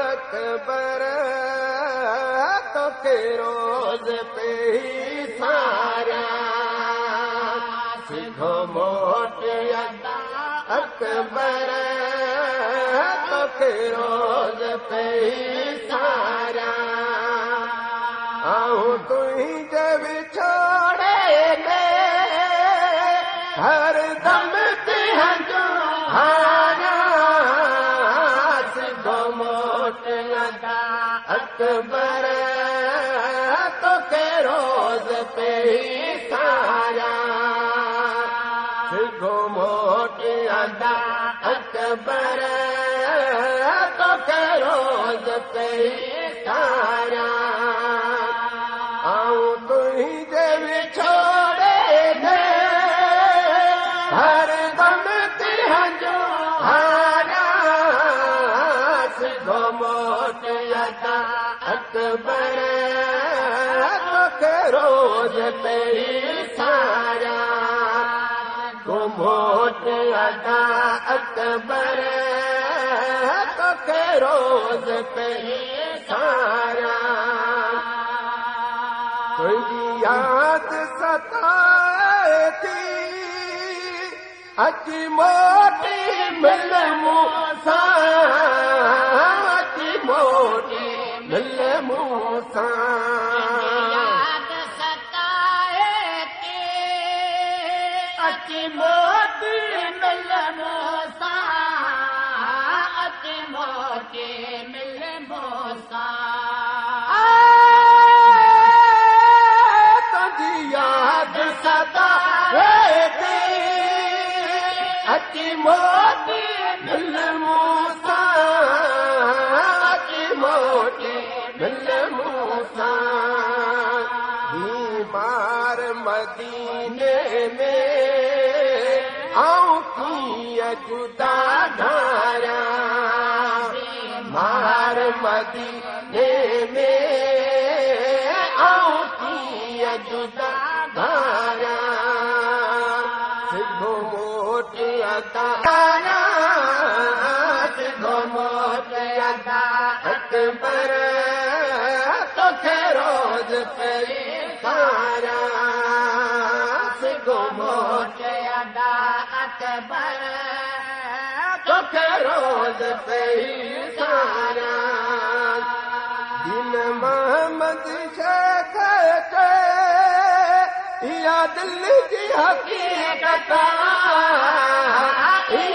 अकबर तो के रोज पे ही सारा सिखो मोट अकबर तो के रोज पे ही सारा आऊं तू ही जब छोड़े ने हर दम तिहजो हारा सिखो मोट अकबर तो के रोज पे ही सारा सिखो मोट अकबर तो के रोज पे ही सारा आऊं तू ही जब छोड़े दे हर दम तिहजो हारा सिखो मोट अकबर तो के रोज पे ही सारा को मोट अकबर तो के रोज पे ही सारा तुझी याद सताए थी अची मोटी मिल मूसा अची मोटी मिल मूसा याद सताए थी अची मोटी मिल मूसा अची मोटी मिल मूसा याद सताए थी अची मोटी मिल मूसा अची मोटी मिल मूसा बीमार मदीने में आऊं कीअं जुदा धारा बीमार मदीने में आऊं कीअं जुदा धारा सिखो मोट अदारा सिखो मोट अकबर तो के रोज पे सारा सिखो मोट अकबर तो के रोज पे सारा दिन मोहम्मद शेख के या दिल की हकीकत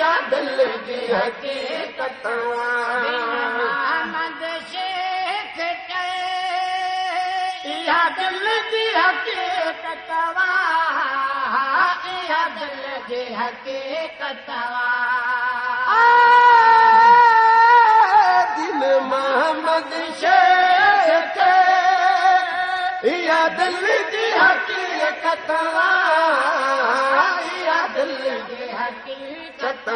या दिल की हकीकत मोहम्मद शेख के या दिल की हकीकत या दिल की हकीकत दिल मोहम्मद शेख या दिल की हकीकत या दिल की हकीकत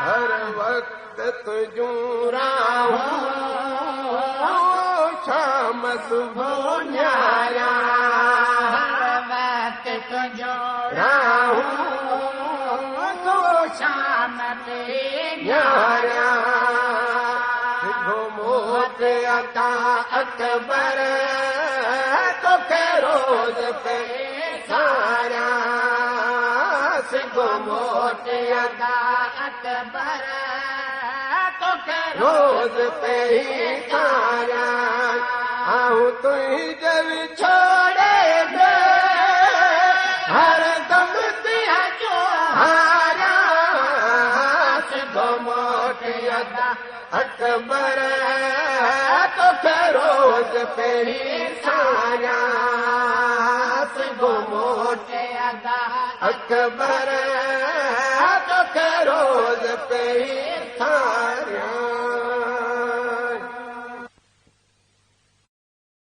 हर वक्त तुझूं राहूं शाम सुबह न्यारा हर वक्त तुझूं राहूं शाम पे न्यारा सिखो मोट अकबर तो के रोज पे सारा सिखो मोट अकबर तो के रोज पे ही सारा आऊं तू ही जब छोड़े दे हर दम तिहजो हारा सिखो मोट अकबर तो के रोज पे ही सारा सिखो मोट अकबर तो के रोज पे ही सारा